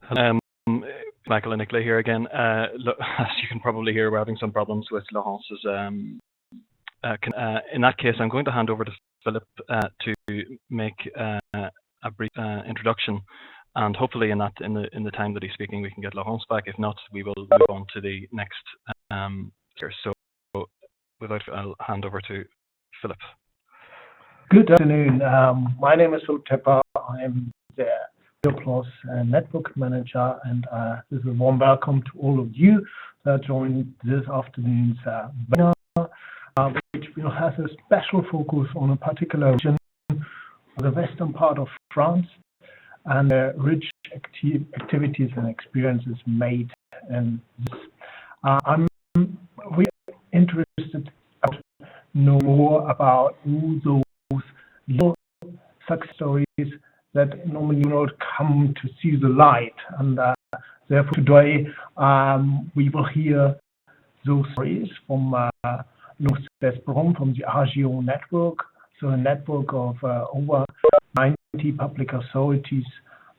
Hello, Michael and Nicola here again. As you can probably hear, we're having some problems with Laurence's. In that case, I'm going to hand over to Philip to make a brief introduction, and hopefully in the time that he's speaking, we can get Laurence back. If not, we will move on to the next speaker. So, without, I'll hand over to Philip. Good afternoon. My name is Philip Tepper. I am the Plus Network Manager, and this is a warm welcome to all of you that joined this afternoon's webinar, which will have a special focus on a particular region, the western part of France, and rich activities and experiences made in this. I'm really interested to know more about all those little success stories that normally do not come to see the light, and therefore today we will hear those stories from Laurence Cesbron from the RGO Network, so a network of over 90 public authorities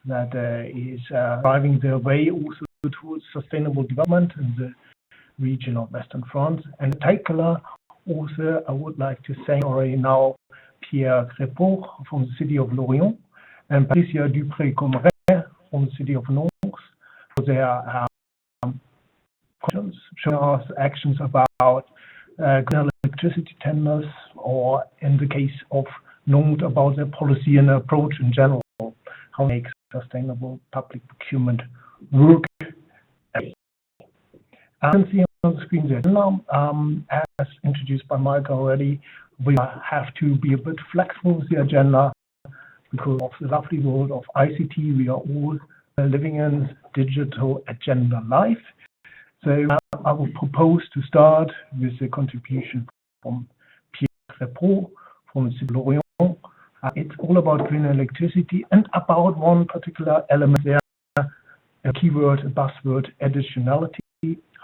that is driving their way also towards sustainable development in the region of Western France. And in particular, also I would like to thank already now Pierre Crepeaux from the city of Lorient and Patricia Dupré-Cormerais from the city of Nantes for their questions, showing us actions about green electricity tenders, or in the case of Nantes, about their policy and approach in general, how to make sustainable public procurement work. You can see on the screen there. Now, as introduced by Mike already, we have to be a bit flexible with the agenda because of the lovely world of ICT. We are all living in digital agenda life. So I will propose to start with the contribution from Pierre Crepeaux from the city of Lorient. It's all about green electricity and about one particular element there, a keyword, a buzzword, additionality.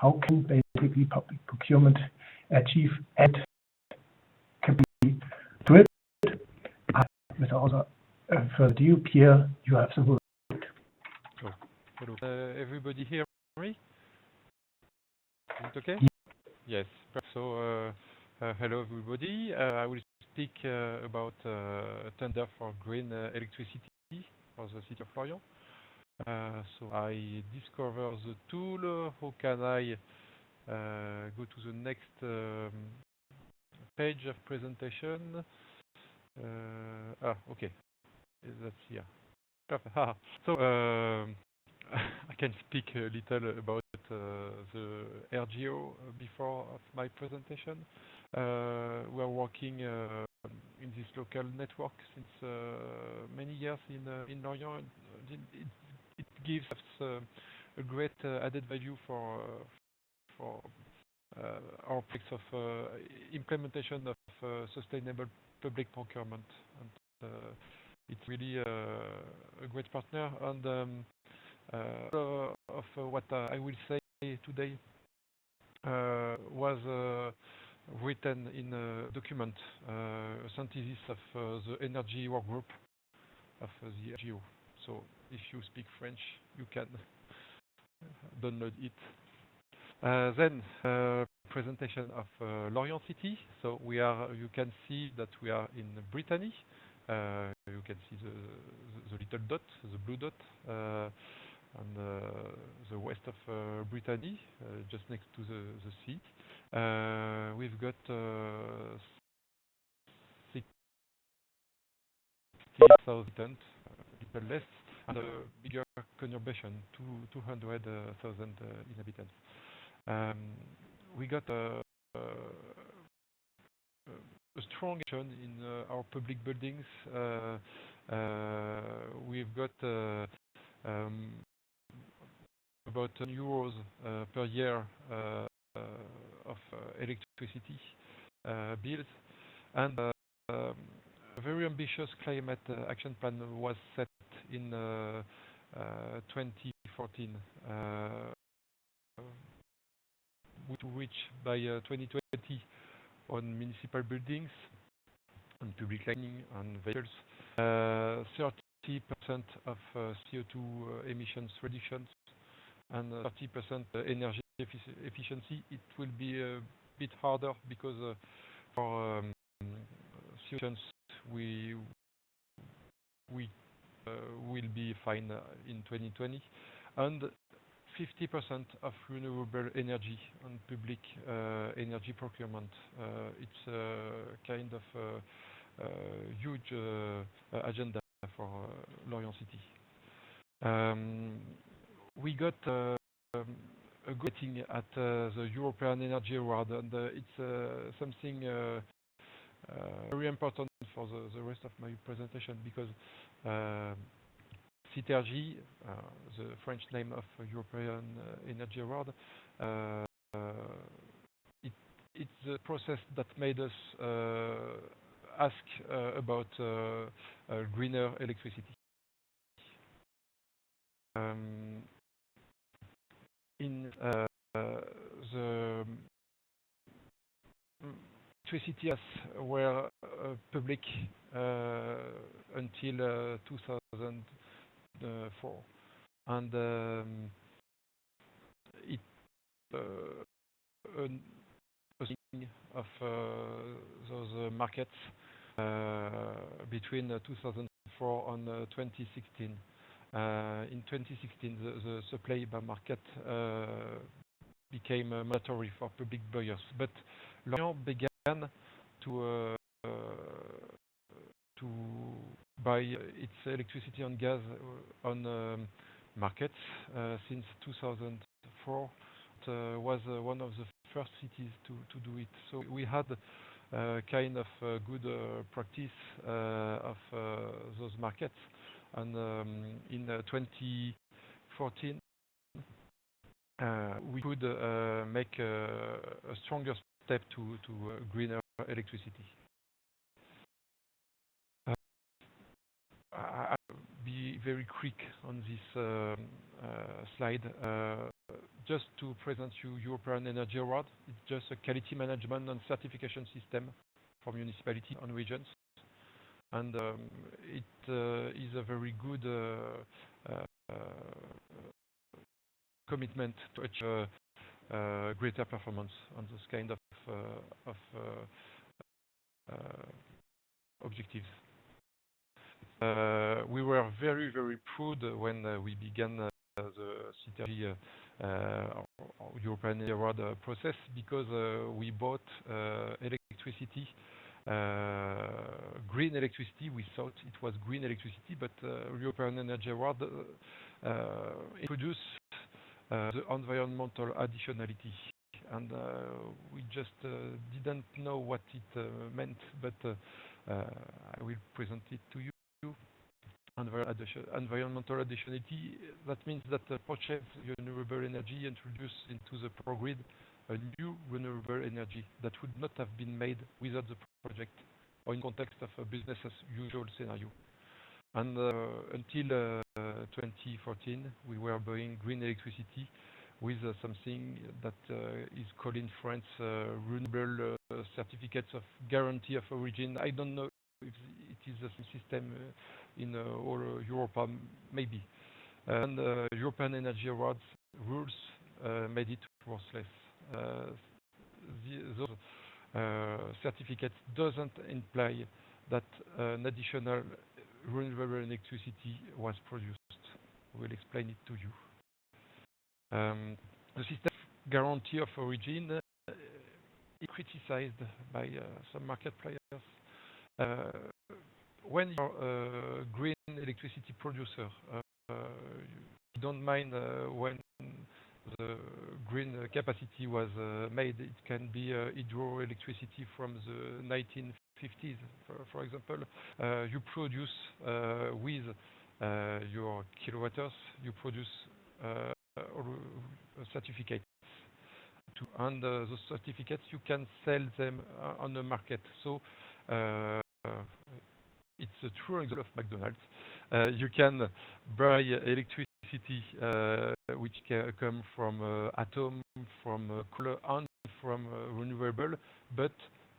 How can basically public procurement achieve add capacity to it? Without further ado, Pierre, you have the word. Oh, hello. Everybody hear me? Is it okay? Yes. So, hello everybody. I will speak about a tender for green electricity for the city of Lorient. So I discover the tool. How can I go to the next page of presentation? Okay. That's here. Perfect. So I can speak a little about the RGO before of my presentation. We are working in this local network since many years in Lorient. It gives us a great added value for our projects of implementation of sustainable public procurement. And it's really a great partner. And of what I will say today was written in a document, a synthesis of the energy work group of the RGO. So if you speak French, you can download it. Then presentation of Lorient City. So we are. You can see that we are in Brittany. You can see the little dot, the blue dot, on the west of Brittany, just next to the sea. We've got 60,000, little less, and a bigger conurbation, 200,000 inhabitants. We got a strong action in our public buildings. We've got about €10 per year of electricity bills, and a very ambitious climate action plan was set in 2014 to reach by 2020 on municipal buildings, on public lighting, on vehicles, 30 of CO2 emissions reductions and 30% energy efficiency. It will be a bit harder because for CO2 we will be fine in 2020, and 50% of renewable energy on public energy procurement. It's a kind of huge agenda for Lorient City. We got a good rating at the European Energy Award, and it's something very important for the rest of my presentation, because CITERGI, the French name of European Energy Award, it's the process that made us ask about greener electricity. In the electricity were public until 2004, and it a thing of those markets between 2004 and 2016. In 2016, the supply by market became mandatory for public buyers, but Lorient began to buy its electricity and gas on markets since 2004. It was one of the first cities to do it. So we had kind of good practice of those markets. And in 2014, we could make a stronger step to greener electricity. I'll be very quick on this slide. Just to present you European Energy Award. It's just a quality management and certification system for municipalities and regions. And it is a very good commitment to achieve greater performance on this kind of objectives. We were very, very proud when we began the CITERGI European Energy Award process, because we bought electricity. Green electricity. We thought it was green electricity, but European Energy Award introduced the environmental additionality, and we just didn't know what it meant, but I will present it to you. Environmental additionality, that means that the purchase renewable energy introduced into the pro-grid a new renewable energy that would not have been made without the project or in context of a business as usual scenario. And until 2014, we were buying green electricity with something that is called in France renewable certificates of guarantee of origin. I don't know if it is the same system in all Europe, maybe. And European Energy Awards rules made it worthless. Those certificates doesn't imply that an additional renewable electricity was produced. We'll explain it to you. The system guarantee of origin is criticized by some market players. When you're a green electricity producer, you don't mind when the green capacity was made. It can be hydroelectricity from the 1950s, for example. You produce with your kilowatts, you produce certificates. And those certificates, you can sell them on the market. So it's a true example of McDonald's. You can buy electricity which can come from atom, from coal, and from renewable, but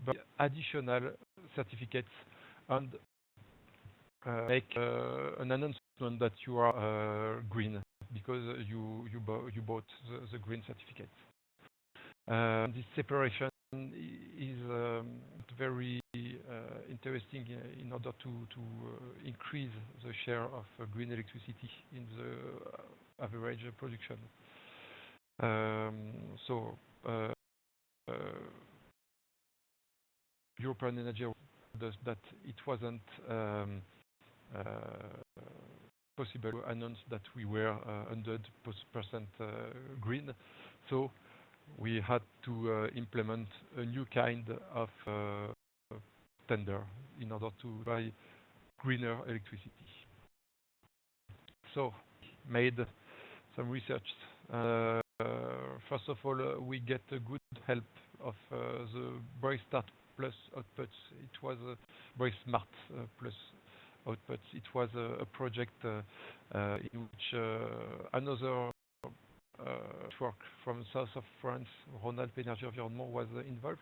by additional certificates. And make an announcement that you are green because you bought the green certificate. This separation is very interesting in order to increase the share of green electricity in the average production. European Energy does that it wasn't possible to announce that we were 100% green, so we had to implement a new kind of tender in order to buy greener electricity. So, made some research. First of all, we get a good help of the Braille Start Plus outputs. It was a Braille Smart Plus outputs. It was a project in which another network from south of France, Rhône-Alpes Énergie Environnement, was involved,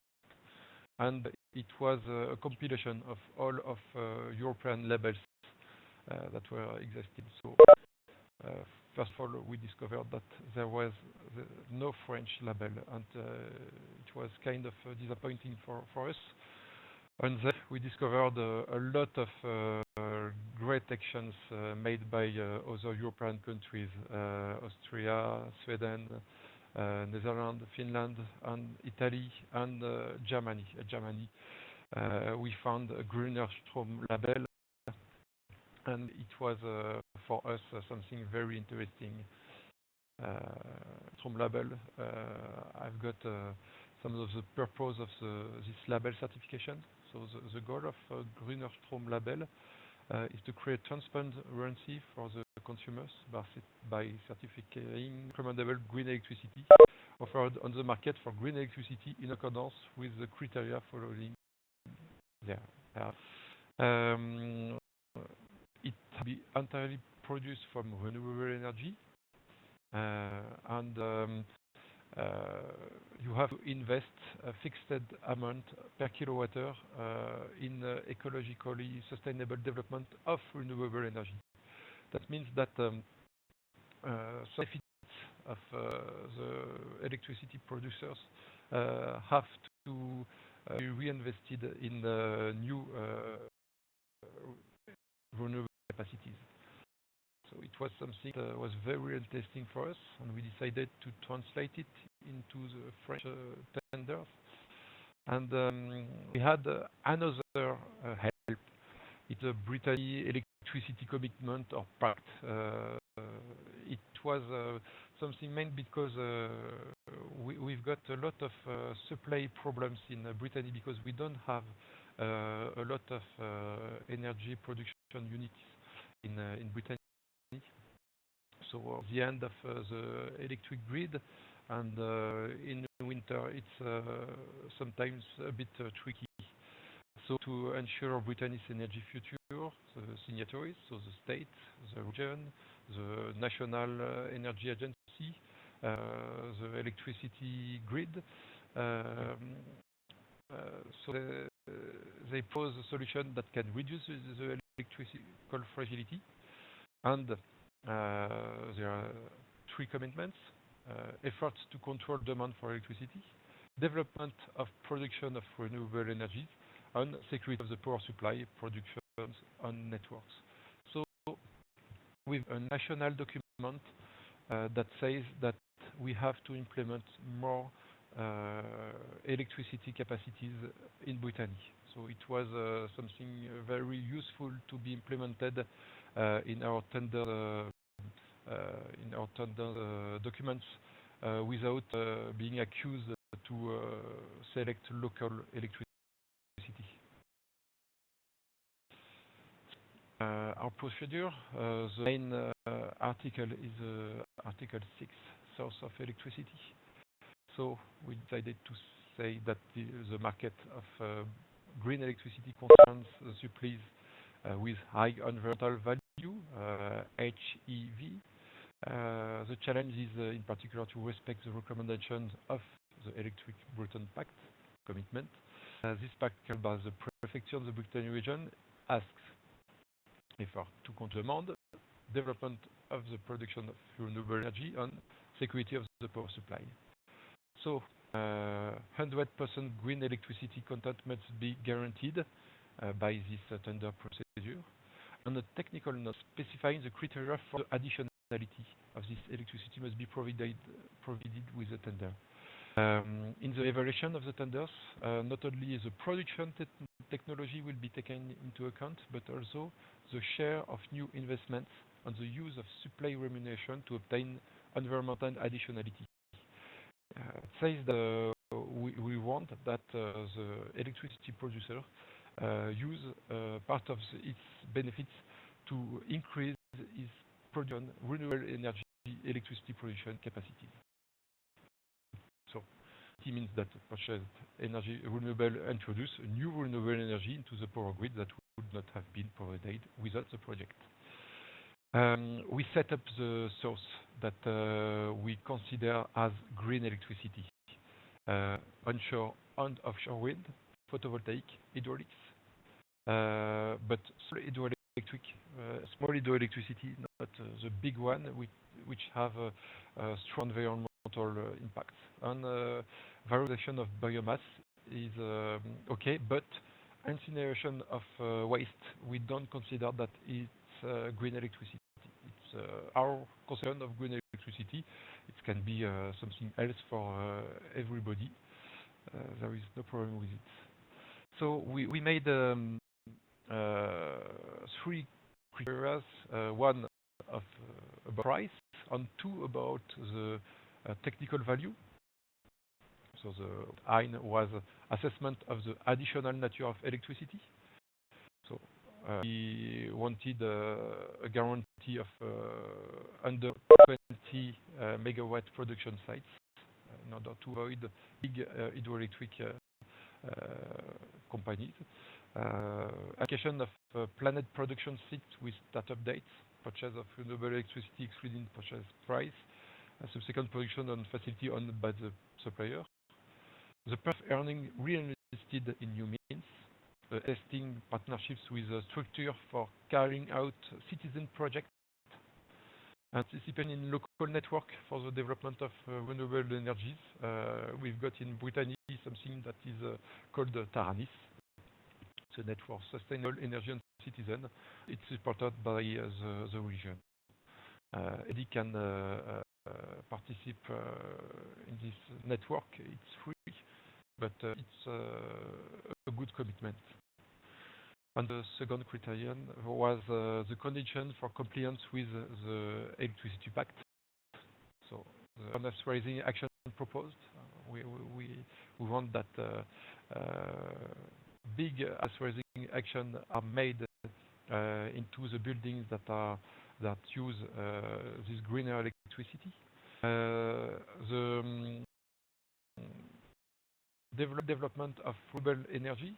and it was a compilation of all of European labels that were existing. So first of all, we discovered that there was no French label, and it was kind of disappointing for us. And then we discovered a lot of great actions made by other European countries, Austria, Sweden, Netherlands, Finland, and Italy, and Germany. We found a greener Strom label, and it was for us something very interesting. Strom label, I've got some of the purpose of this label certification. So the goal of greener Strom label is to create transparency for the consumers by certifying recommendable green electricity offered on the market for green electricity in accordance with the criteria following there. It be entirely produced from renewable energy, and you have to invest a fixed amount per kilowatt-hour in ecologically sustainable development of renewable energy. That means that some benefits of the electricity producers have to be reinvested in new renewable capacities. So it was something that was very interesting for us, and we decided to translate it into the French tenders. And we had another help. It's a Brittany electricity commitment or pact. It was something meant because we've got a lot of supply problems in Brittany because we don't have a lot of energy production units in Brittany. So at the end of the electric grid, and in winter it's sometimes a bit tricky. So to ensure Brittany's energy future, the signatories, so the state, the region, the National Energy Agency, the electricity grid, so they pose a solution that can reduce the electrical fragility. And there are three commitments: efforts to control demand for electricity, development of production of renewable energies, and security of the power supply, production on networks. So with a national document that says that we have to implement more electricity capacities in Brittany. So it was something very useful to be implemented in our tender documents without being accused to select local electricity. Our procedure, the main article is Article 6, source of electricity. So we decided to say that the market of green electricity concerns the supplies with high environmental value, HEV. The challenge is in particular to respect the recommendations of the Electric Britain Pact commitment. This pact, by the prefecture of the Brittany region, asks effort to control demand, development of the production of renewable energy, and security of the power supply. So 100% green electricity content must be guaranteed by this tender procedure, and a technical note specifying the criteria for the additionality of this electricity must be provided with the tender. In the evaluation of the tenders, not only the production technology will be taken into account, but also the share of new investments and the use of supply remuneration to obtain environmental additionality. It says that we want that the electricity producer use part of its benefits to increase its production renewable energy electricity production capacity. So it means that purchased energy renewable introduce new renewable energy into the power grid that would not have been provided without the project. We set up the source that we consider as green electricity: onshore and offshore wind, photovoltaic, hydraulics, but small hydroelectricity, not the big one, which have strong environmental impacts. And valorization of biomass is okay, but incineration of waste, we don't consider that it's green electricity. It's our concern of green electricity. It can be something else for everybody. There is no problem with it. So we made 3 criteria, one of about price and 2 about the technical value. So the I was assessment of the additional nature of electricity. So we wanted a guarantee of under 20 megawatt production sites in order to avoid big hydroelectric companies. Allocation of planned production sites with startup dates, purchase of renewable electricity excluding purchase price, subsequent production and facility owned by the supplier. The perf earning reinvested in new means, testing partnerships with a structure for carrying out citizen projects, anticipating in local network for the development of renewable energies. We've got in Brittany something that is called Taranis. It's a network sustainable energy and citizen. It's supported by the region. Any can participate in this network. It's free, but it's a good commitment. And the second criterion was the condition for compliance with the Electricity Pact. So the honest raising action proposed. We want that big raising action are made into the buildings that use this greener electricity. The development of renewable energy.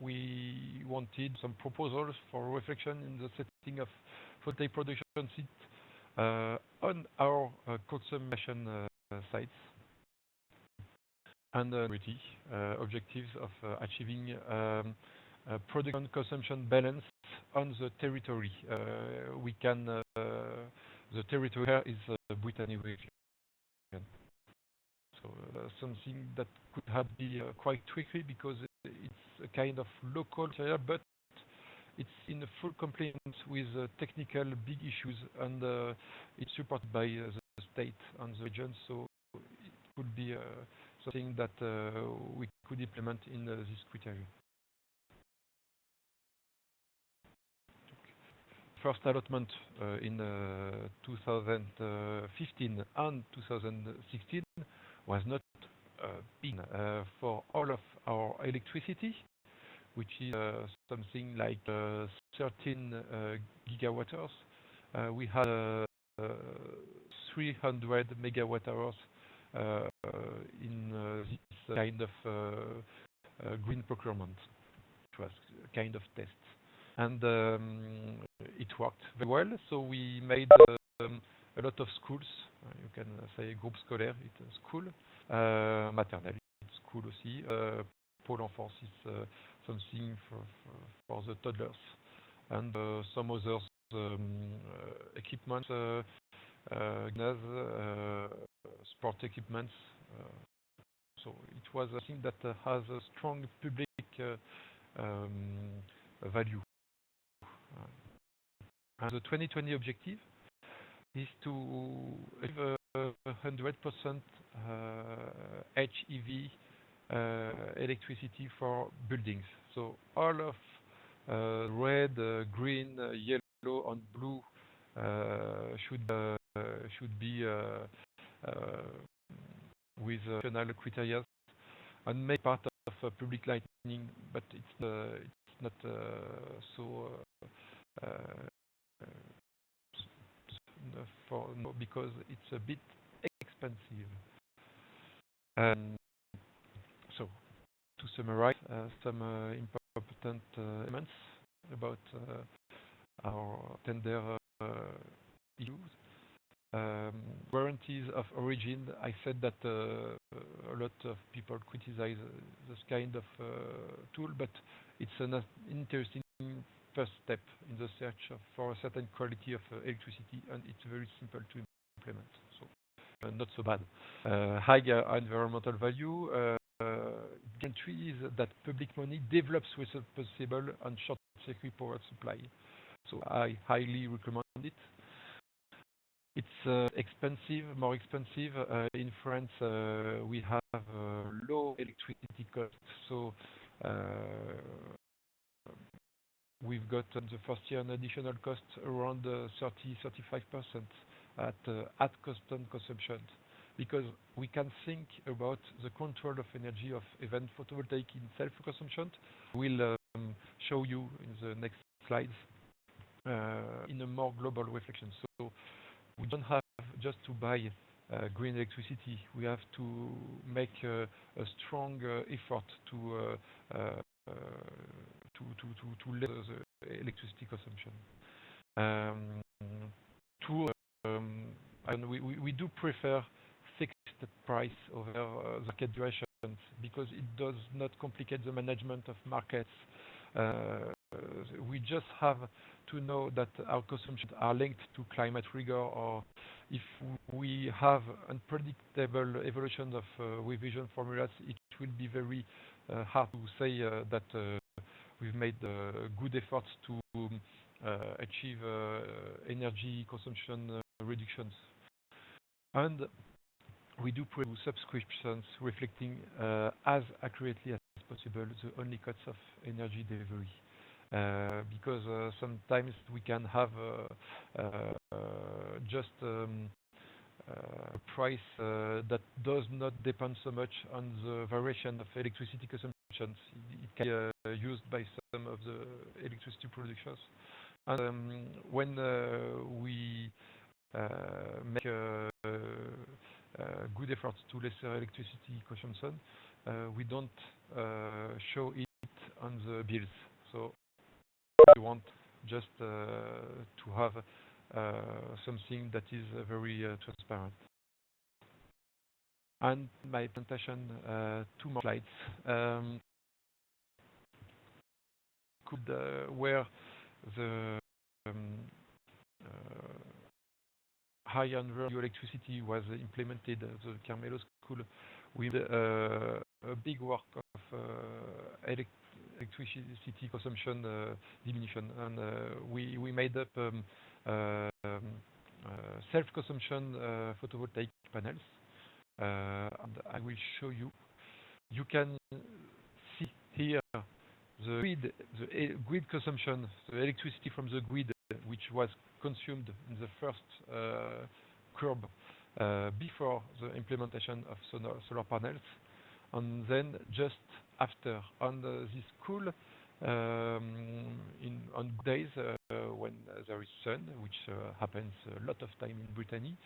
We wanted some proposals for reflection in the setting of photovoltaic production sites on our consumption sites, and objectives of achieving production consumption balance on the territory. We can the territory here is Brittany region. So something that could have be quite tricky because it's a kind of local area, but it's in full compliance with technical big issues, and it's supported by the state and the region. So it could be something that we could implement in this criteria. First allotment in 2015 and 2016 was not big for all of our electricity, which is something like 13 gigawatt hours. We had 300 megawatt hours in this kind of green procurement. It was a kind of test, and it worked very well. So we made a lot of schools. You can say groupe scolaire, it's a school, maternelle, it's school aussi. Pôle enfance is something for the toddlers. and some others equipment, sport equipments. So it was a thing that has a strong public value. And the 2020 objective is to achieve 100% HEV electricity for buildings. So all of red, green, yellow, and blue should be with national criteria and make part of public lighting, but it's not so because it's a bit expensive. So to summarize some important elements about our tender issues. Warranties of origin. I said that a lot of people criticize this kind of tool, but it's an interesting first step in the search for a certain quality of electricity, and it's very simple to implement. So not so bad. High environmental value. Guarantee is that public money develops responsible and short-circuit power supply. So I highly recommend it. It's expensive, more expensive. In France, we have low electricity costs, so we've got the first year an additional cost around 30-35% at constant consumption, because we can think about the control of energy of even photovoltaic in self-consumption. We'll show you in the next slides in a more global reflection. So we don't have just to buy green electricity. We have to make a strong effort to lower the electricity consumption. And we do prefer fixed price over the market duration because it does not complicate the management of markets. We just have to know that our consumptions are linked to climate rigor, or if we have unpredictable evolution of revision formulas, it will be very hard to say that we've made good efforts to achieve energy consumption reductions. And we do provide subscriptions reflecting as accurately as possible the only costs of energy delivery. Because sometimes we can have just a price that does not depend so much on the variation of electricity consumption. It can be used by some of the electricity producers. And when we make good efforts to lesser electricity consumption, we don't show it on the bills. So we want just to have something that is very transparent. And my presentation, 2 more slides. Where the high-end value electricity was implemented at the Carmelo School with a big work of electricity consumption diminution, and we made up self-consumption photovoltaic panels, and I will show you. You can see here the grid consumption, the electricity from the grid, which was consumed in the first curve before the implementation of solar panels, and then just after. On this cool on days when there is sun, which happens a lot of time in Brittany,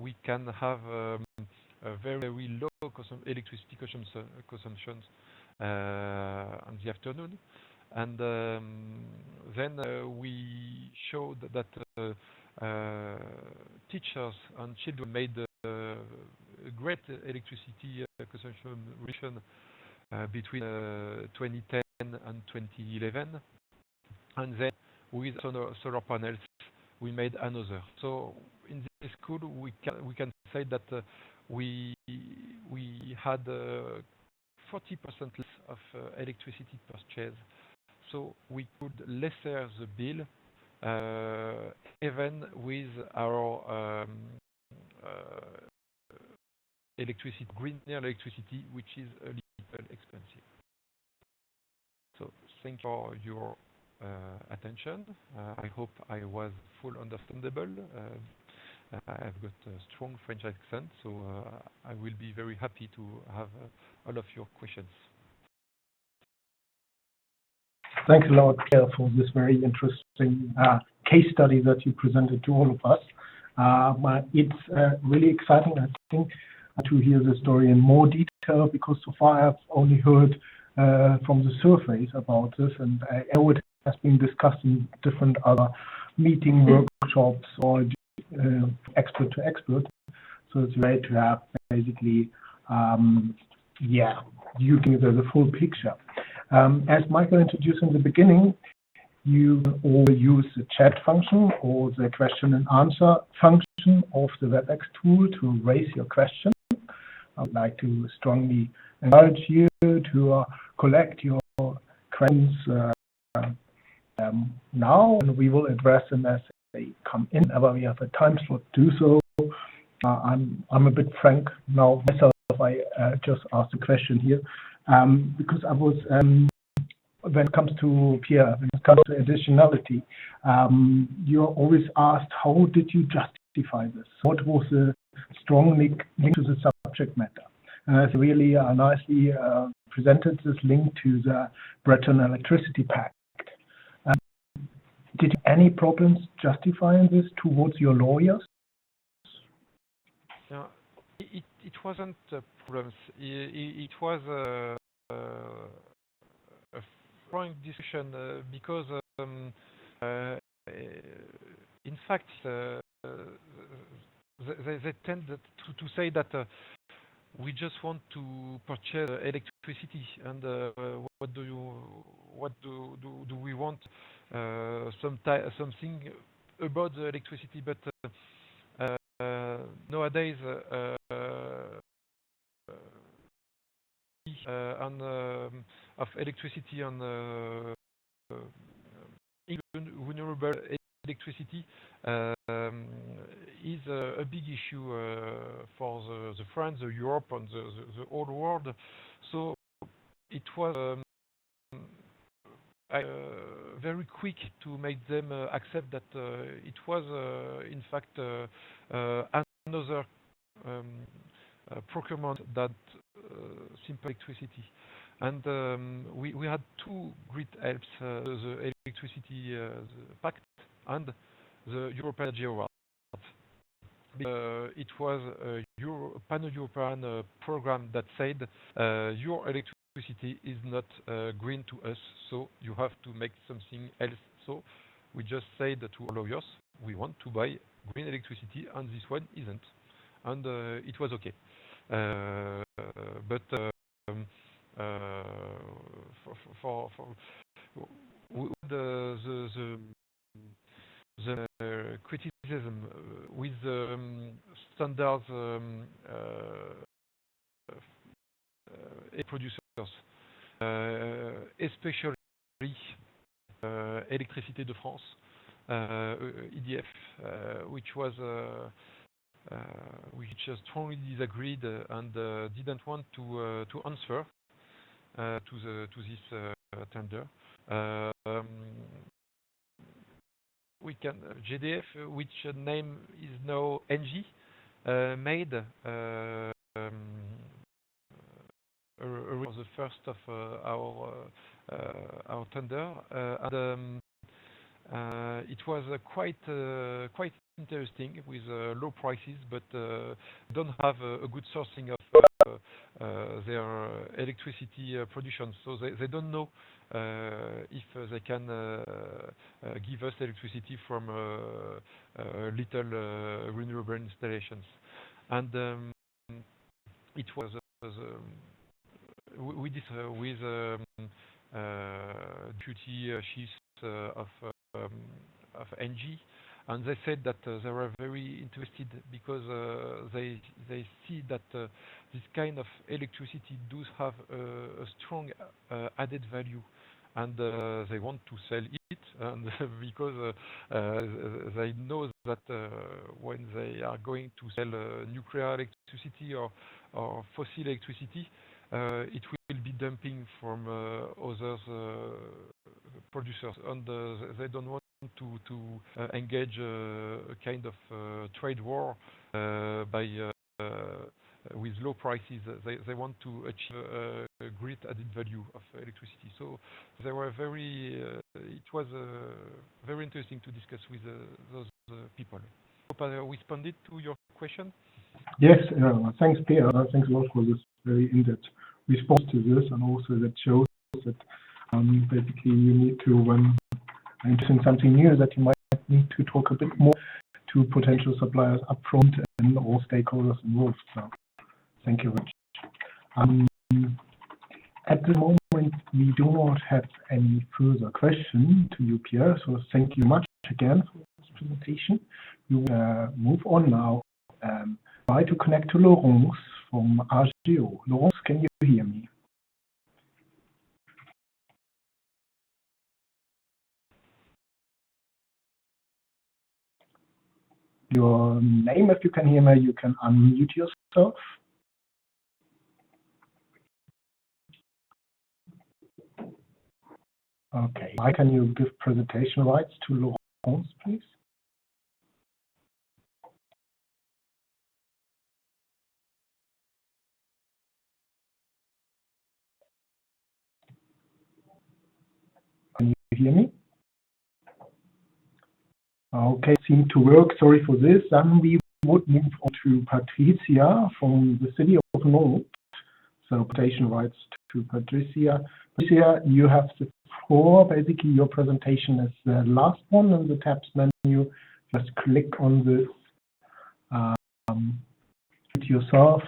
we can have a very, very low electricity consumption on the afternoon. And then we showed that teachers and children made great electricity consumption reduction between 2010 and 2011. and then with solar panels, we made another. So in this school, we can say that we had 40% less of electricity purchase, so we could lesser the bill even with our electricity, green electricity, which is a little expensive. So thank you for your attention. I hope I was full understandable. I've got a strong French accent, so I will be very happy to have all of your questions. Thanks a lot, Pierre, for this very interesting case study that you presented to all of us. It's really exciting, I think, to hear the story in more detail, because so far I've only heard from the surface about this, and I know it has been discussed in different other meeting workshops or expert to expert. So it's great to have basically, you give the full picture. As Michael introduced in the beginning, you all use the chat function or the question and answer function of the WebEx tool to raise your question. I would like to strongly encourage you to collect your questions now, and we will address them as they come in. Whenever we have a time slot to do so. I'm a bit frank now myself. I just asked a question here because I was, when it comes to Pierre, when it comes to additionality, you're always asked, how did you justify this? What was the strong link to the subject matter? And it's really nicely presented this link to the Breton Electricity Pact. Did you have any problems justifying this towards your lawyers? Yeah, it wasn't problems. It was a frank discussion because, in fact, they tend to say that we just want to purchase electricity, and what do we want? Something about the electricity, but nowadays of electricity on renewable electricity is a big issue for the France, the Europe, and the whole world. So it was very quick to make them accept that it was in fact another procurement than simple electricity. And we had two great helps, the electricity the pact and the European Energy Award. It was a pan-European program that said your electricity is not green to us, so you have to make something else. So we just said to our lawyers, we want to buy green electricity, and this one isn't. And it was okay. But for the criticism with standards producers, especially Électricité de France, EDF, which strongly disagreed and didn't want to answer to this tender. We can GDF, which name is now NG, made the first of our tender, and it was quite interesting with low prices, but don't have a good sourcing of their electricity production, so they don't know if they can give us electricity from little renewable installations. And it was we did with deputy chief of NG, and they said that they were very interested because they see that this kind of electricity does have a strong added value, and they want to sell it, and because they know that when they are going to sell nuclear electricity or fossil electricity, it will be dumping from other producers, and they don't want to engage a kind of trade war with low prices. They want to achieve a great added value of electricity. So they were it was very interesting to discuss with those people. Hope I responded to your question. Yes, thanks, Pierre. Thanks a lot for this very in-depth response to this, and also that shows that basically you need to, when interested in something new, that you might need to talk a bit more to potential suppliers upfront and all stakeholders involved. So thank you very much. At the moment, we do not have any further questions to you, Pierre, so thank you much again for this presentation. We will move on now. Try to connect to Laurence from RGO. Laurence, can you hear me? Your name, if you can hear me, you can unmute yourself. Okay. Why can you give presentation rights to Laurence, please? Can you hear me? Okay, seemed to work. Sorry for this. Then we would move on to Patricia from the city of Nantes. So presentation rights to Patricia. Patricia, you have the floor. Basically, your presentation is the last one in the tabs menu. Just click on this. Mute yourself.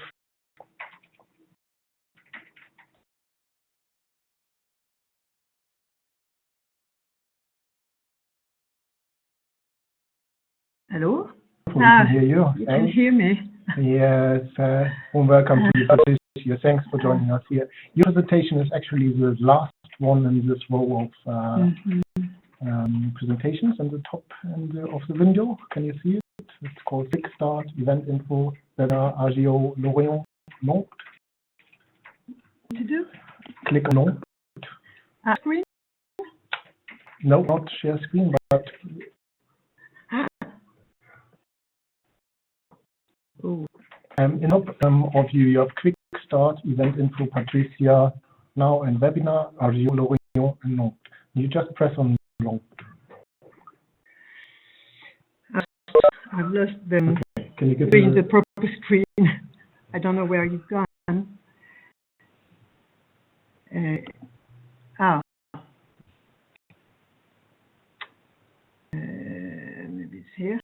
Hello? We can hear you. You can hear me. Yes, warm welcome to you, Patricia. Thanks for joining us here. Your presentation is actually the last one in this row of presentations on the top of the window. Can you see it? It's called Quick Start, Event Info, Webinar, RGO, Lorient, Nantes. To do? Click on Nantes. Screen? No, not share screen, but in top of you have Quick Start, Event Info, Patricia, Now, and Webinar, RGO, Lorient, and Nantes. You just press on Nantes. I've lost them. Okay. Can you give the proper screen? I don't know where you've gone. Maybe it's here.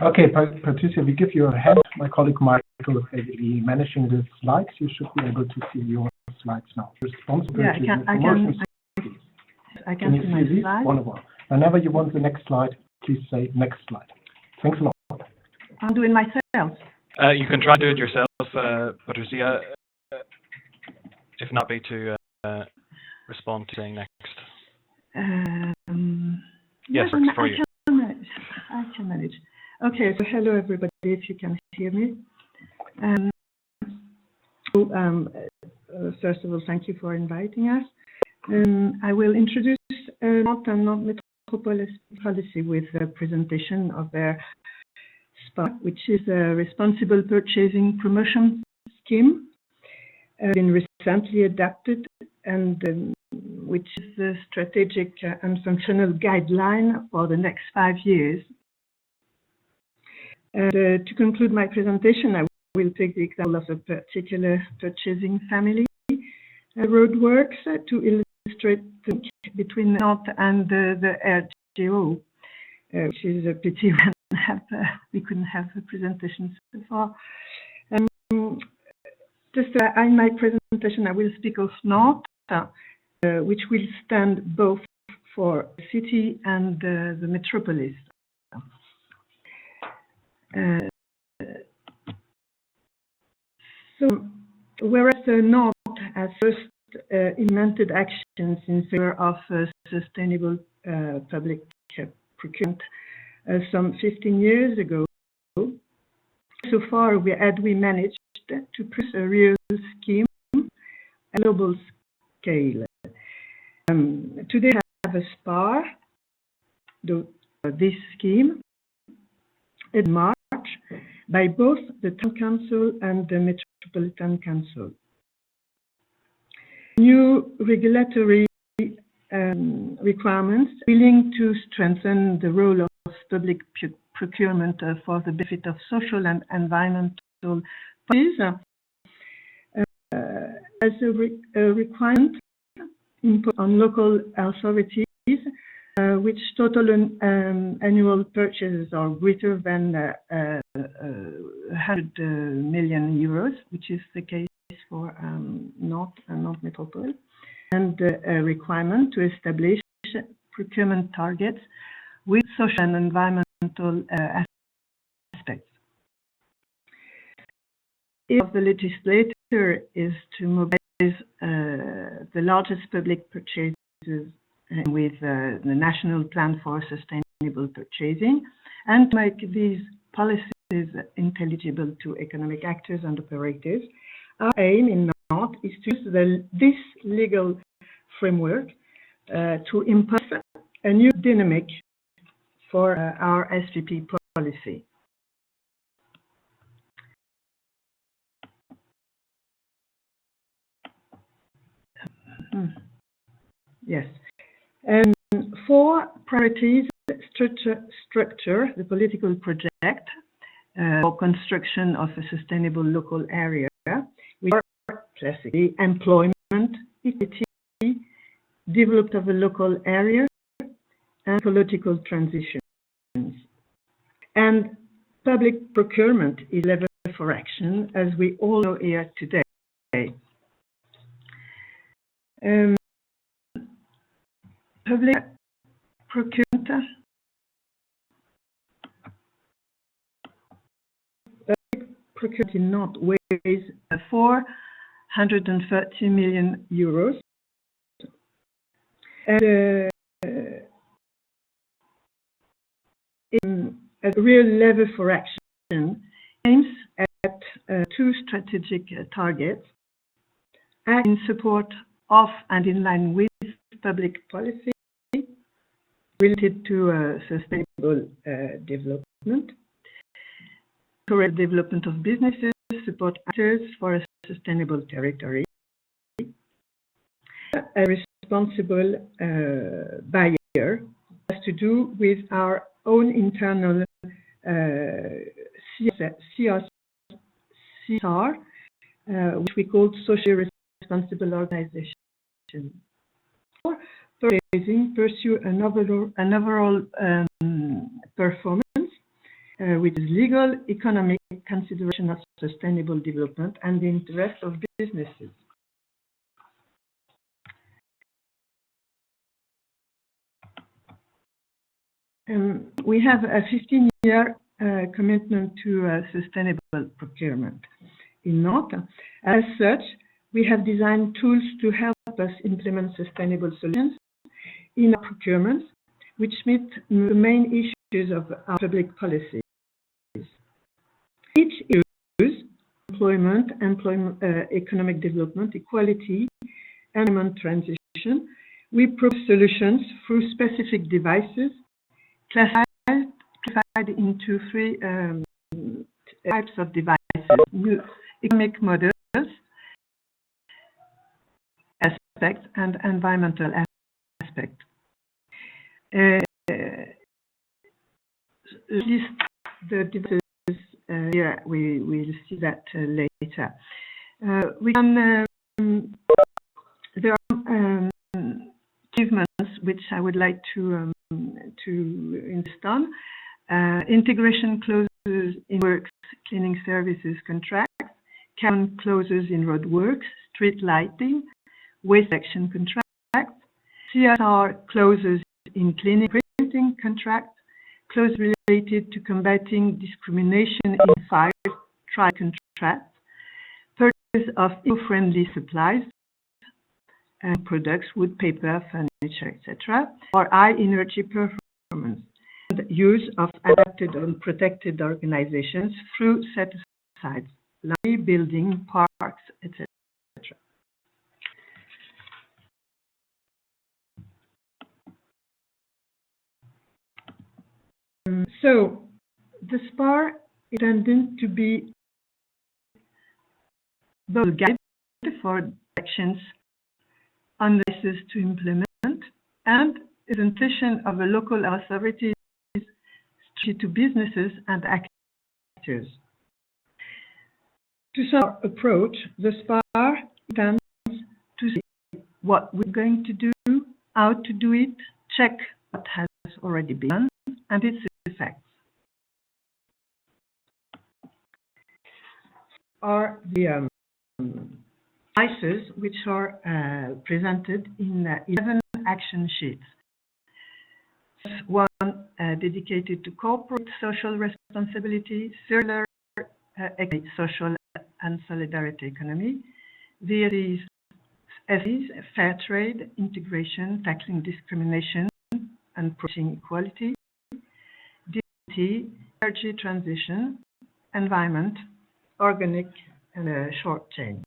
Okay, Patricia, we give you a hand. My colleague Michael is basically managing the slides. You should be able to see your slides now. Responsible. Yeah, I can see my slides. Wonderful. Whenever you want the next slide, please say next slide. Thanks a lot. I'm doing myself. You can try to do it yourself, Patricia. If not, be to respond to saying next. Yes, works for you. I can manage. Okay, so hello everybody, if you can hear me. First of all, thank you for inviting us. I will introduce Nantes and Nantes Metropolis policy with a presentation of their SPA, which is a responsible purchasing promotion scheme, been recently adapted, and which is the strategic and functional guideline for the next 5 years. And to conclude my presentation, I will take the example of a particular purchasing family, roadworks, to illustrate the link between Nantes and the RGO, which is a pity we couldn't have a presentation so far. Just in my presentation, I will speak of Nantes, which will stand both for the city and the metropolis. So, whereas Nantes has first implemented actions in favor of sustainable public procurement some 15 years ago, so far we managed to produce a real scheme at global scale. Today we have a SPAR, this scheme, in March by both the Town Council and the Metropolitan Council. New regulatory requirements willing to strengthen the role of public procurement for the benefit of social and environmental policies as a requirement imposed on local authorities which total annual purchases are greater than 100 million euros, which is the case for Nantes and Nantes Metropole, and a requirement to establish procurement targets with social and environmental aspects. If the legislator is to mobilize the largest public purchases with the National Plan for Sustainable Purchasing, and to make these policies intelligible to economic actors and operators, our aim in Nantes is to use this legal framework to impose a new dynamic for our SPP policy. Yes. Four priorities structure the political project for construction of a sustainable local area, which are classically employment, equity, development of a local area, and ecological transitions. And public procurement is a lever for action, as we all know here today. Public procurement in Nantes weighs 430 million euros. And a real lever for action aims at two strategic targets: act in support of and in line with public policy related to sustainable development, encourage development of businesses, support actors for a sustainable territory, a responsible buyer has to do with our own internal CSR, which we call socially responsible organization. For purchasing, pursue an overall performance, which is legal, economic consideration of sustainable development and the interest of businesses. We have a 15-year commitment to sustainable procurement in Nantes. As such, we have designed tools to help us implement sustainable solutions in our procurements, which meet the main issues of our public policies. Each issues employment, economic development, equality, and environment transition. We propose solutions through specific devices classified into three types of devices: new economic models, aspect, and environmental aspect. List the devices here. We will see that later. We can. There are achievements which I would like to insist on. Integration clauses in works, cleaning services contracts, carbon clauses in roadworks, street lighting, waste action contracts, CSR clauses in cleaning printing contracts, clauses related to combating discrimination in fire trial contracts, purchase of eco-friendly supplies and products, wood, paper, furniture, etc., or high energy performance, and use of adapted and protected organizations through set-asides, like building, parks, etc. So, the SPAR is intended to be the guide for actions on basis to implement and presentation of the local authorities to businesses and actors. To our approach, the SPAR intends to see what we're going to do, how to do it, check what has already been done, and its effects. Are the devices which are presented in 11 action sheets. One dedicated to corporate social responsibility, circular social and solidarity economy. There is SEs, fair trade, integration, tackling discrimination and promoting equality, DT, energy transition, environment, organic and short chain.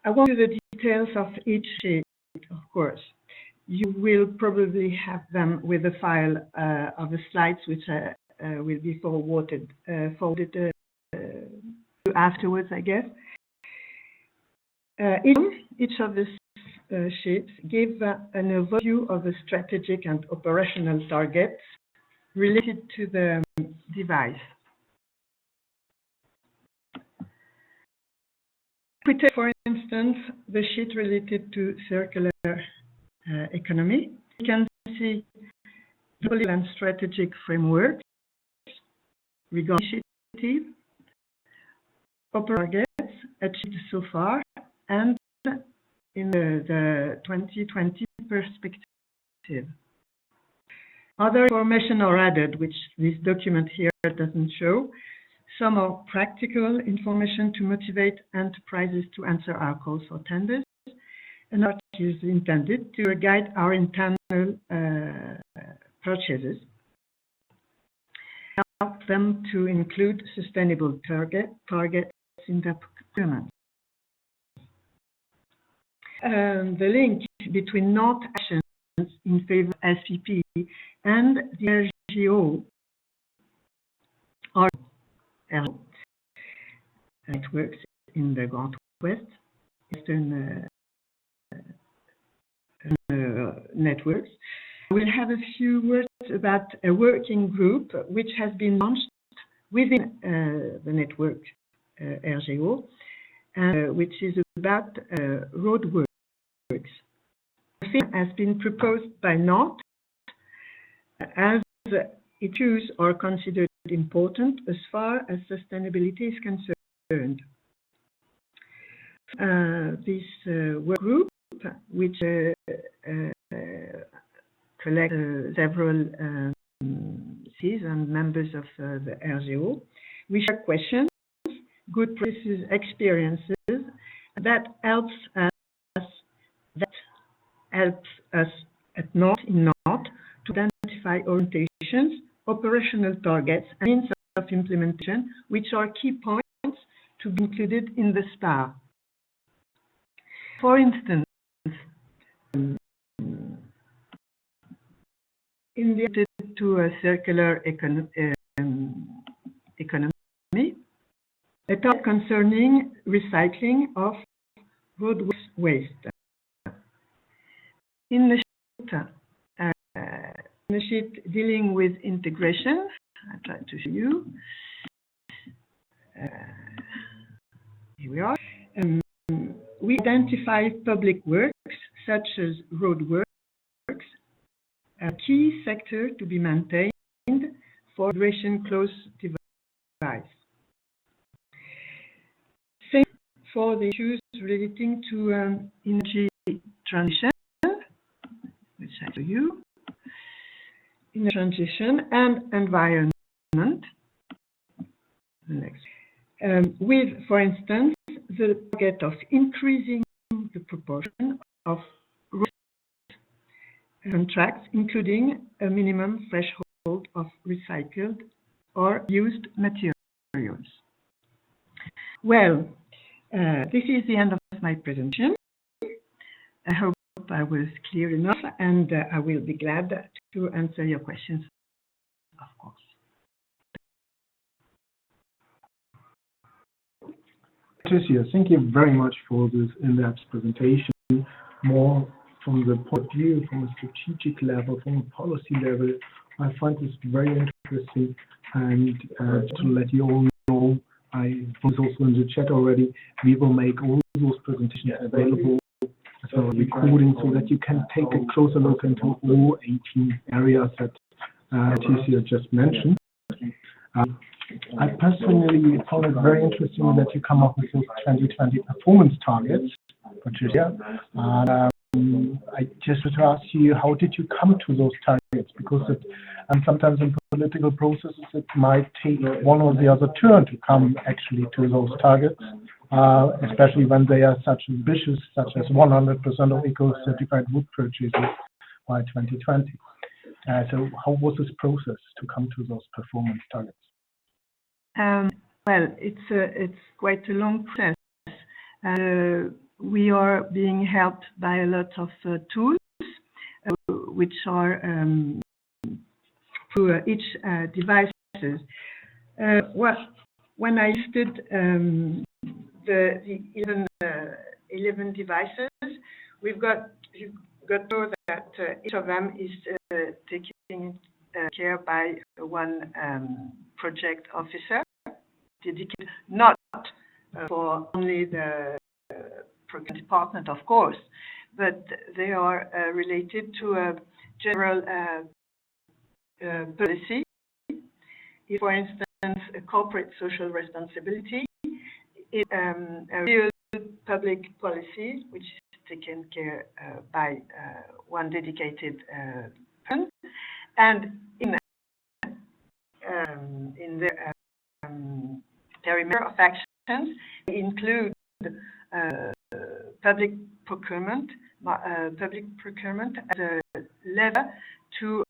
I won't do the details of each sheet, of course. You will probably have them with a file of the slides, which will be forwarded afterwards, I guess. Each of the sheets give an overview of the strategic and operational targets related to the device. We take, for instance, the sheet related to circular economy. You can see the political and strategic framework regarding initiative, operational targets achieved so far, and in the 2020 perspective. Other information are added, which this document here doesn't show. Some are practical information to motivate enterprises to answer our calls for tenders, and art is intended to guide our internal purchases, help them to include sustainable targets in their procurement. The link between Nantes actions in favor of SPP and the RGO are networks in the Grand Ouest, Eastern networks. We'll have a few words about a working group which has been launched within the network RGO, which is about roadworks. The thing has been proposed by Nantes as issues are considered important as far as sustainability is concerned. This work group, which collects several cities and members of the RGO, we share questions, good practices, experiences that helps us at Nantes, in Nantes, to identify orientations, operational targets, and means of implementation, which are key points to be included in the SPAR. For instance, in the to a circular economy, a topic concerning recycling of road waste. In the sheet dealing with integration, I try to show you. Here we are. We identify public works such as road works, a key sector to be maintained for duration close device. Same for the issues relating to energy transition, which I show you, in transition and environment. The next. With, for instance, the target of increasing the proportion of contracts, including a minimum threshold of recycled or used materials. Well, this is the end of my presentation. I hope I was clear enough, and I will be glad to answer your questions, of course. Patricia, thank you very much for this in-depth presentation, more from the point of view, from a strategic level, from a policy level. I find this very interesting, and to let you all know, I was also in the chat already, we will make all those presentations available as a recording so that you can take a closer look into all 18 areas that Patricia just mentioned. I personally found it very interesting that you come up with those 2020 performance targets, Patricia. I just want to ask you, how did you come to those targets? Because sometimes in political processes, it might take one or the other turn to come actually to those targets, especially when they are such ambitious, such as 100% of eco-certified wood purchases by 2020. So how was this process to come to those performance targets? Well, it's quite a long process. We are being helped by a lot of tools, which are through each devices. When I listed the 11 devices, you've got to know that each of them is taken care by one project officer, dedicated not for only the procurement department, of course, but they are related to a general policy. If, for instance, a corporate social responsibility is a real public policy, which is taken care by one dedicated person, and in their perimeter of actions include public procurement as a lever to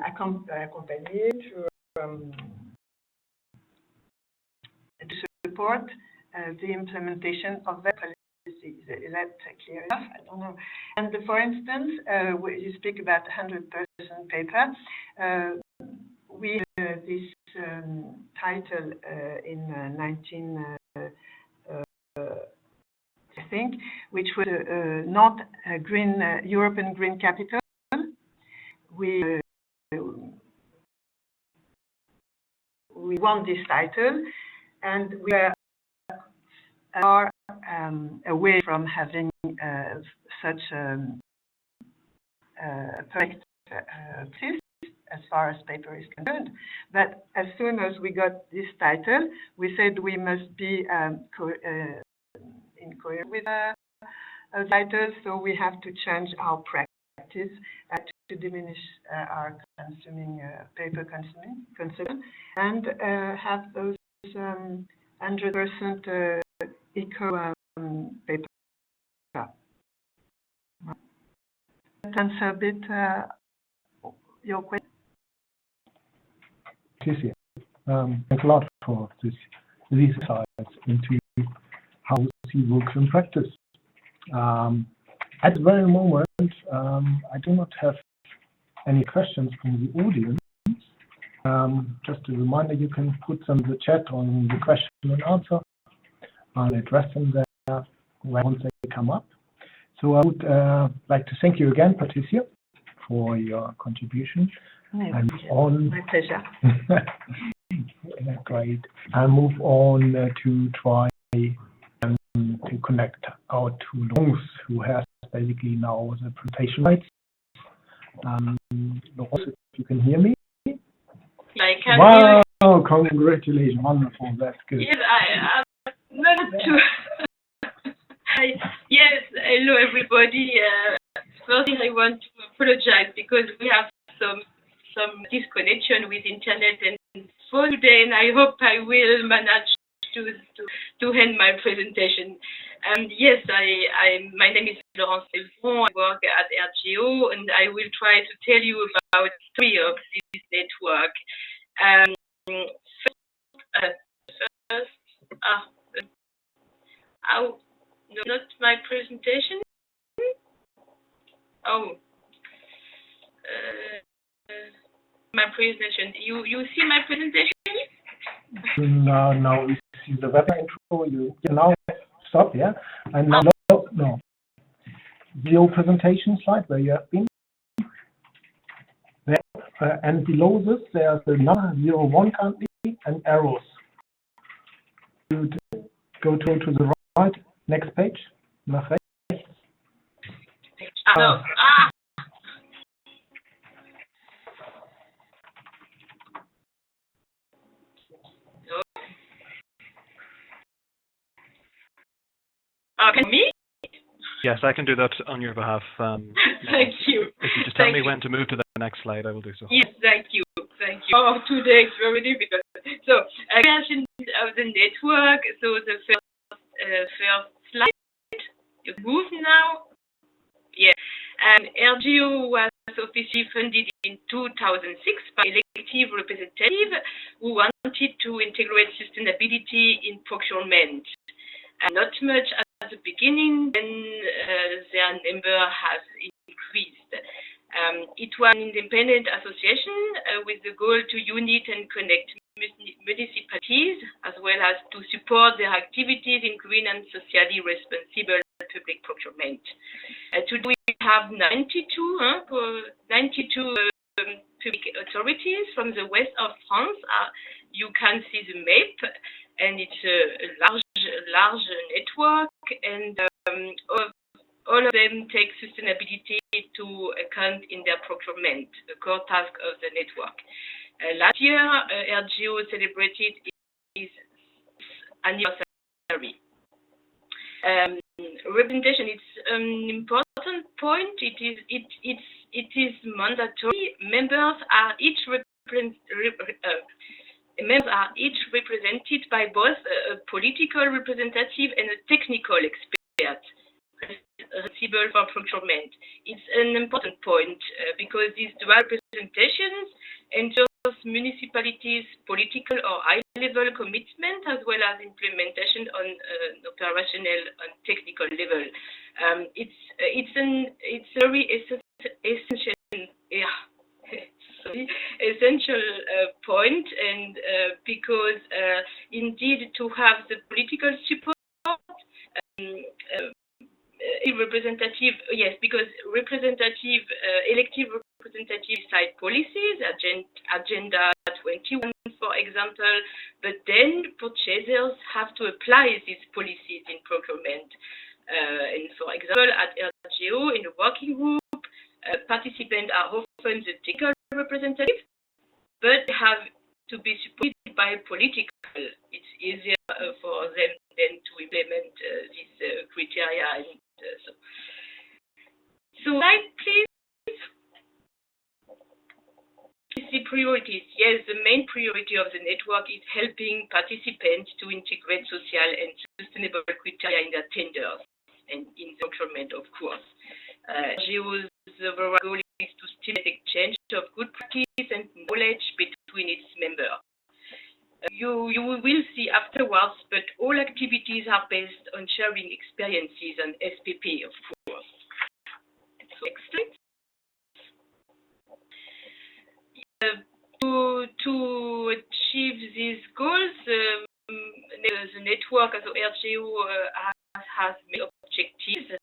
accompany, to support the implementation of that policy. Is that clear enough? I don't know. And for instance, you speak about 100% paper. We this title in 19, I think, which was not a green European Green Capital. We won this title, and we are away from having such perfect practice as far as paper is concerned. But as soon as we got this title, we said we must be in coherence with a title, so we have to change our practice to diminish our paper consumption and have those 100% eco paper. Answer a bit your question. Patricia, thanks a lot for these insights into how she works in practice. At the very moment, I do not have any questions from the audience. Just a reminder, you can put them in the chat on the question and answer. I'll address them there once they come up. So I would like to thank you again, Patricia, for your contribution. My pleasure. Great. I'll move on to try to connect out to Laurence, who has basically now the presentation rights. Laurence, if you can hear me. I can hear you. Wow, congratulations, wonderful, that's good. Yes, I managed to. Yes, hello everybody. First thing I want to apologize because we have some disconnection with internet and phone today, and I hope I will manage to end my presentation. Yes, my name is Laurence Cesbron. I work at RGO, and I will try to tell you about the story of this network. Not my presentation. My presentation. You see my presentation? No, we see the webinar intro. You now stop, yeah? And now, no. Zero presentation slide where you have been. There, and below this, there's the number 01 currently and arrows. You go to the right, next page, nach rechts. Me? Yes, I can do that on your behalf. Thank you. If you just tell me when to move to the next slide, I will do so. Yes, thank you. Oh, today it's very difficult. So, creation of the network. So the first slide. You move now. Yeah. RGO was officially funded in 2006 by elective representatives who wanted to integrate sustainability in procurement. And not much at the beginning, then their number has increased. It was an independent association with the goal to unite and connect municipalities, as well as to support their activities in green and socially responsible public procurement. Today we have 92 public authorities from the west of France. You can see the map, and it's a large network, and all of them take sustainability to account in their procurement, the core task of the network. Last year, RGO celebrated its anniversary. Representation is an important point. It is mandatory. Members are each represented by both a political representative and a technical expert responsible for procurement. It's an important point because these dual representations ensures municipalities' political or high-level commitment as well as implementation on operational and technical level. It's a very essential point, and because indeed to have the political support, representative, yes, because representative, elective representative decide policies, agenda 21, for example, but then purchasers have to apply these policies in procurement. And for example, at RGO, in the working group, participants are often the technical representative, but have to be supported by political. It's easier for them then to implement these criteria. And, so slide, please. The priorities. Yes, the main priority of the network is helping participants to integrate social and sustainable criteria in their tenders and in the procurement, of course. RGO's overall goal is to stimulate exchange of good practice and knowledge between its members. You will see afterwards, but all activities are based on sharing experiences and SPP, of course. So, next slide. To achieve these goals, the network as RGO has many objectives.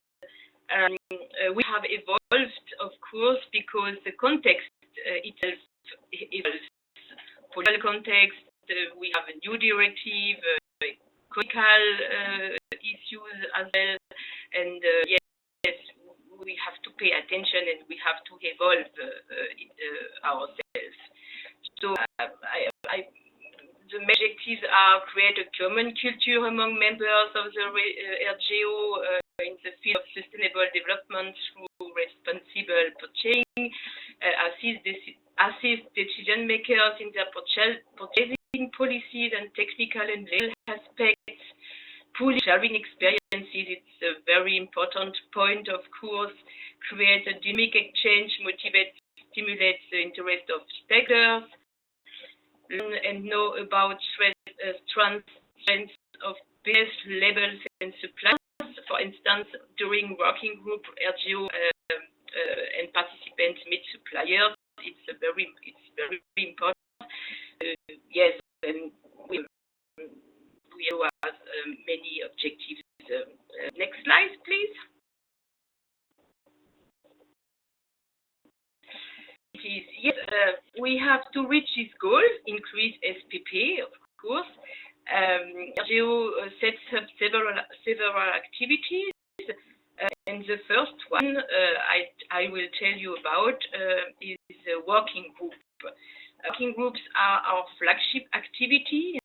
We have evolved, of course, because the context itself evolves. Political context, we have a new directive, economical issues as well. And yes, we have to pay attention and we have to evolve ourselves. So the objectives are create a common culture among members of the RGO in the field of sustainable development through responsible purchasing, assist decision makers in their purchasing policies and technical and legal aspects, fully sharing experiences. It's a very important point, of course. Create a dynamic exchange, stimulates the interest of stakeholders, learn and know about strengths of base levels and suppliers. For instance, during working group, RGO and participants meet suppliers. It's very important. Yes, and we have many objectives. Next slide, please. Yes, we have to reach this goal, increase SPP, of course. RGO sets up several activities, and the first one I will tell you about is a working group. Working groups are our flagship activity.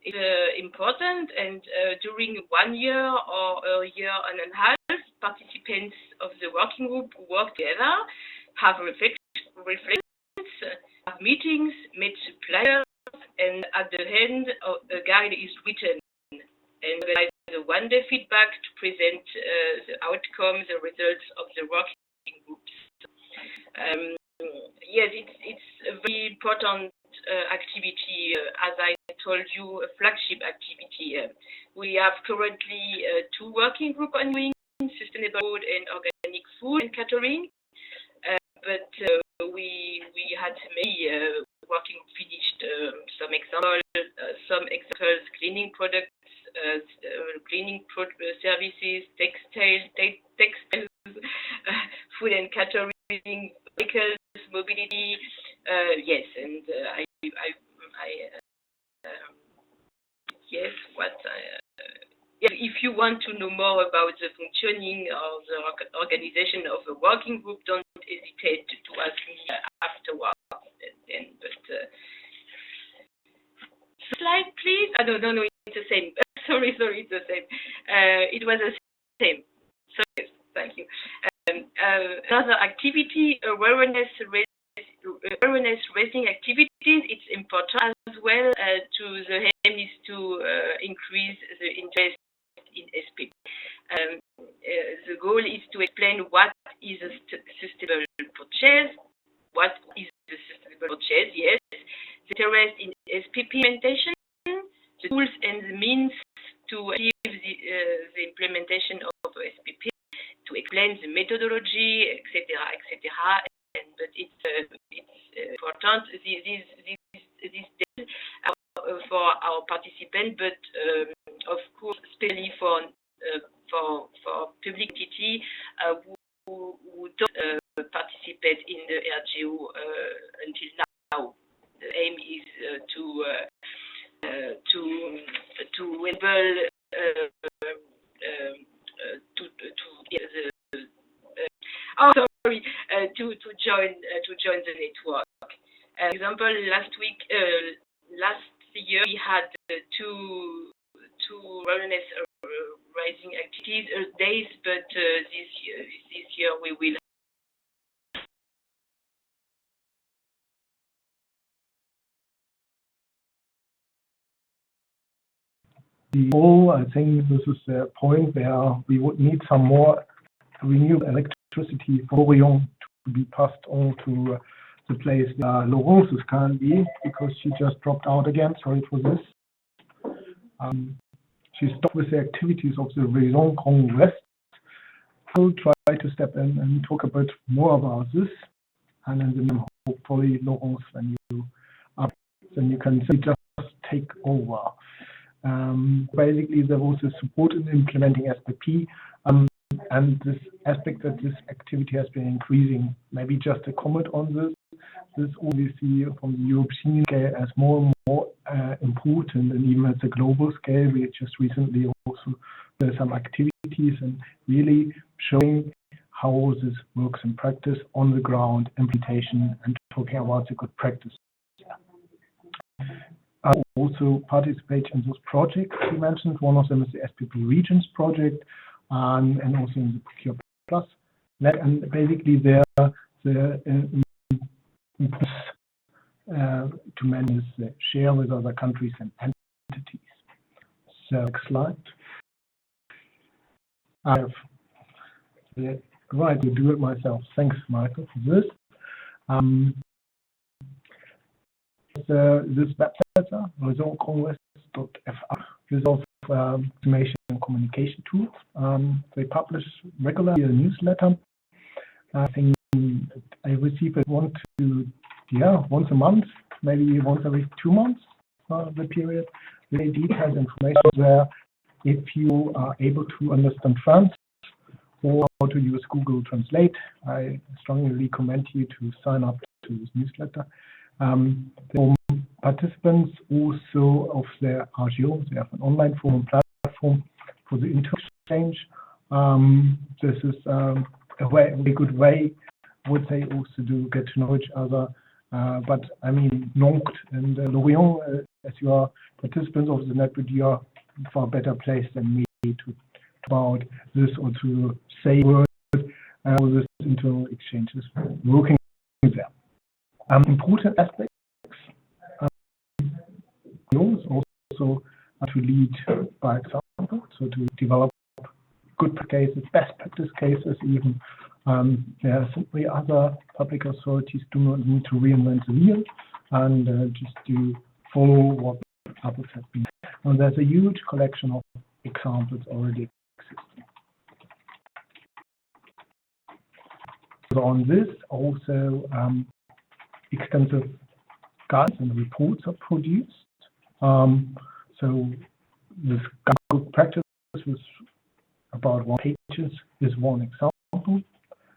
It's important, and during 1 year or a year and a half, participants of the working group work together, have reflections, have meetings, meet suppliers, and at the end, a guide is written and the one-day feedback to present the outcomes, the results of the working groups. Yes, it's a very important activity, as I told you, a flagship activity. We have currently 2 working groups ongoing, sustainable food and organic food and catering. But we had many working finished some examples, cleaning products, cleaning services, textiles, food and catering, vehicles, mobility. Yes, and if you want to know more about the functioning of the organization of a working group, don't hesitate to ask me afterwards. Slide, please. No, it's the same. Sorry, it's the same. It was the same. Sorry, thank you. Another activity, awareness raising activities. It's important as well. The aim is to increase the interest in SPP. The goal is to explain what is a sustainable purchase. What is the sustainable purchase? Yes. The interest in SPP implementation, the tools and the means to achieve the implementation of SPP, to explain the methodology, etc., etc. But it's important. These days for our participants, but of course, especially for public entity who don't participate in the RGO until now. The aim is to enable to join the network. Example, last year we had two awareness raising activities days, but this year we will. I think this is a point where we would need some more renewable electricity for Lorient to be passed on to the place where Laurence is currently, because she just dropped out again. Sorry for this. She stopped with the activities of the Réseau Grand Ouest. I'll try to step in and talk a bit more about this, and then hopefully Laurence, when you up, then you can just take over. Basically, there was a support in implementing SPP, and this aspect that this activity has been increasing. Maybe just a comment on this. This obviously from the European scale as more and more important, and even at the global scale, we just recently also there's some activities activities and really showing how this works in practice on the ground, implementation, and talking about the good practice. Also participate in those projects you mentioned. One of them is the SPP Regions project, and also in the Procure Plus. And basically, they're to manage the share with other countries and entities. So, next slide. I have right to do it myself. Thanks, Michael, for this. This website, Réseau Grand Ouest.fr, is of information and communication tools. They publish regularly a newsletter. I think I receive it once a month, maybe once every 2 months, the period. Very detailed information there. If you are able to understand French or how to use Google Translate, I strongly recommend you to sign up to this newsletter. For participants also of the RGO, they have an online forum platform for the inter-exchange. This is a very good way, I would say, also to get to know each other. But I mean, Nantes and Lorient, as you are participants of the network, you are far better placed than me to talk about this or to say words how this internal exchange is working there. Important aspects also to lead by example, so to develop good cases, best practice cases even. There are simply other public authorities do not need to reinvent the wheel and just to follow what others have been. And there's a huge collection of examples already existing. So on this also extensive guides and reports are produced. So this good practice with about 1 page is one example.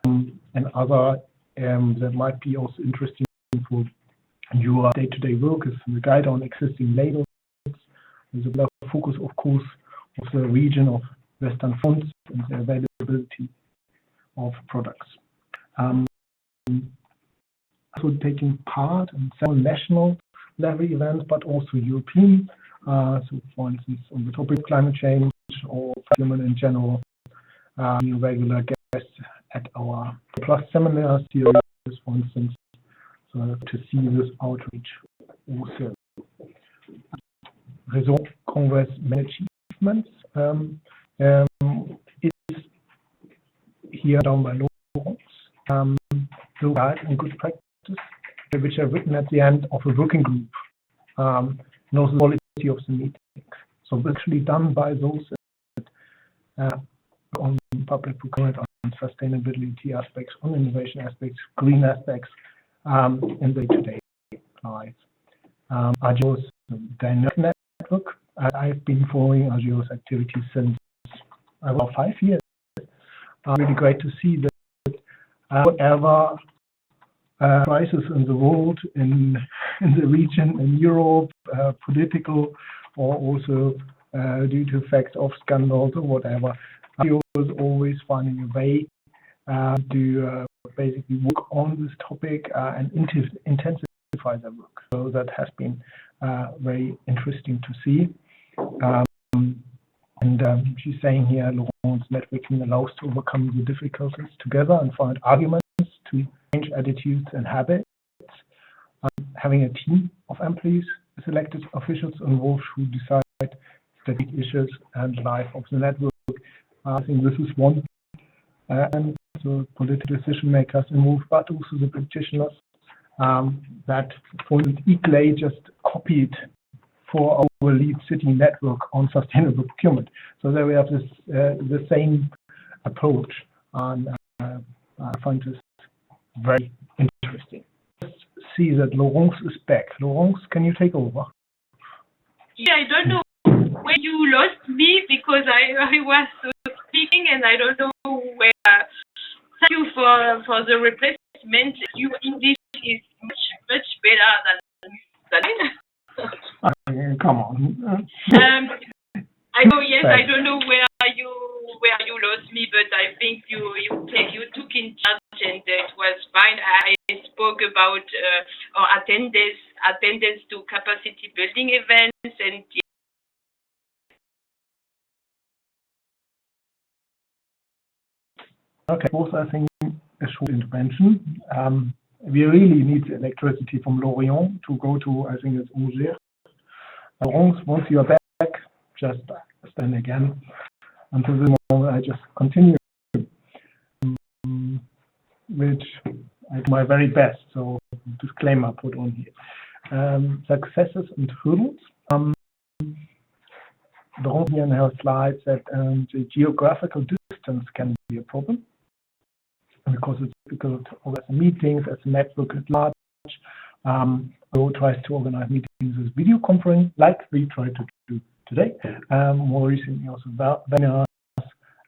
And other that might be also interesting for your day-to-day work is the guide on existing labels. There's a lot of focus, of course, of the region of Western France and the availability of products. Also taking part in several national level events, but also European. So, for instance, on the topic of climate change or procurement in general, regular guests at our Plus seminar series, for instance, so to see this outreach also. Réseau Grand Ouest main achievements is here down by Laurence, the guide and good practice, which are written at the end of a working group, knows the quality of the meetings. So actually done by those that on public procurement, on sustainability aspects, on innovation aspects, green aspects, in day-to-day life. RGO's dynamic network. I've been following RGO's activities since about 5 years. Really great to see that whatever crisis in the world, in the region, in Europe, political, or also due to effects of scandals or whatever, RGO is always finding a way to basically work on this topic and intensify their work. So that has been very interesting to see. And she's saying here, Laurence, networking allows to overcome the difficulties together and find arguments to change attitudes and habits. Having a team of employees, selected officials involved who decide strategic issues and life of the network. I think this is one. And the political decision makers involved, but also the practitioners that, for instance, ICLA just copied for our lead city network on sustainable procurement. So there we have this the same approach, and I find this very interesting. Let's see that Laurence is back. Laurence, can you take over? Yeah, I don't know where you lost me because I was speaking and I don't know where. Thank you for the replacement. Your English is much better than mine. Come on. I know. Yes, I don't know where you attendance to capacity building events, and okay, both I think a short intervention. We really need electricity from Lorient to go to, I think it's Angers. Laurence, once you are back, just stand again. Until the moment, I just continue, which I do my very best. So disclaimer put on here. Successes and hurdles. Laurence here in her slides said the geographical distance can be a problem because it's difficult to organize meetings as a network at large. RGO tries to organize meetings with video conference, like we try to do today. More recently, also webinars.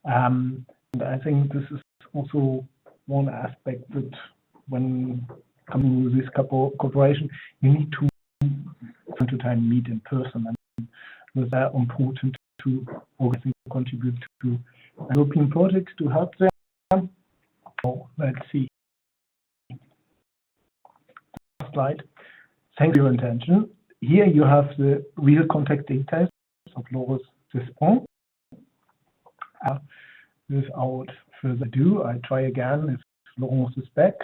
And I think this is also one aspect that when coming with this cooperation, you need to time to time meet in person, and it's very important to organize and contribute to European projects to help them. Oh, let's see. Slide. Thank you for your attention. Here you have the real contact details of Laurence Cesbron. Without further ado, I try again if Laurence is back.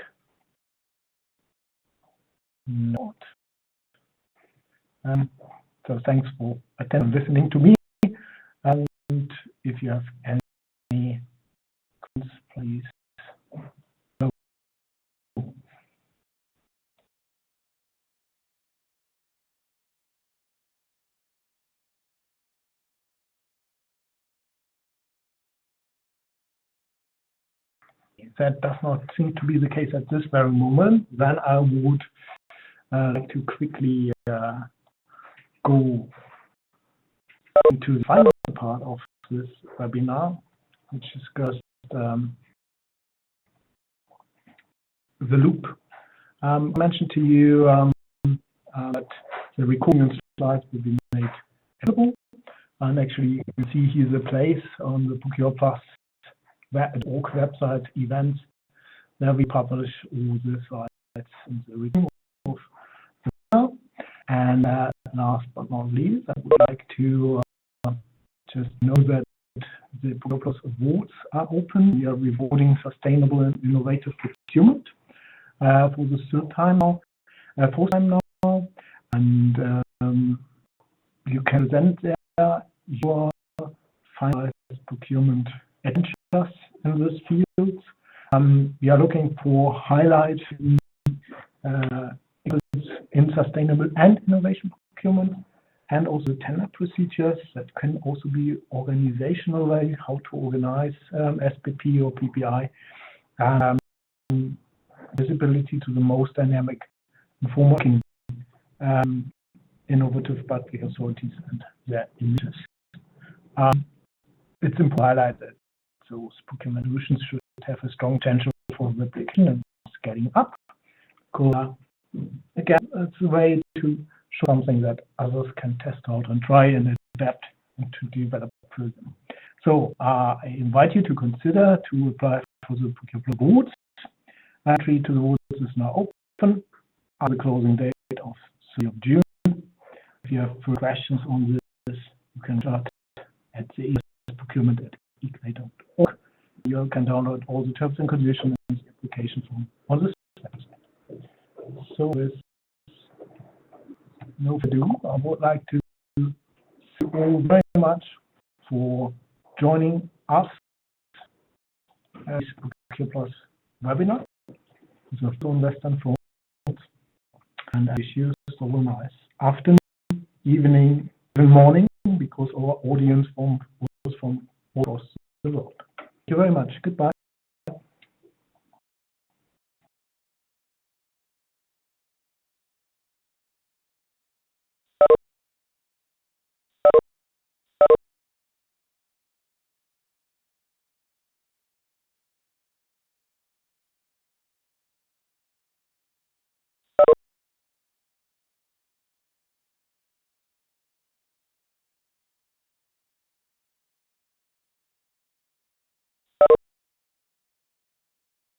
Not. So thanks for attending, listening to me. And if you have any questions, please. That does not seem to be the case at this very moment. Then I would like to quickly go into the final part of this webinar, which is just the loop. I mentioned to you that the recording and slides will be made available. And actually, you can see here the place on the Procura.org website events. There we publish all the slides and the recording of the webinar. And last but not least, I would like to just know that the Procura Awards are open. We are rewarding sustainable and innovative procurement for the fourth time now, and you can present there your finalized procurement adventures in this field. We are looking for highlights in sustainable and innovation procurement, and also tender procedures that can also be organizational way, how to organize SPP or PPI, visibility to the most dynamic and forward-looking innovative public authorities and their initiatives. It's important to highlight that those procurement solutions should have a strong potential for replication and scaling up. Again, it's a way to show something that others can test out and try and adapt and to develop further. So I invite you to consider to apply for the Procura Awards. Entry to the awards is now open at the closing date of 3rd of June. If you have further questions on this, you can start at the procurement@equate.org. You can download all the terms and conditions and the application form on this website. So with no further ado, I would like to thank you all very much for joining us at this Procura webinar. It's a stone Western France, and I wish you so nice afternoon, evening, and morning, because our audience was from all across the world. Thank you very much. Goodbye.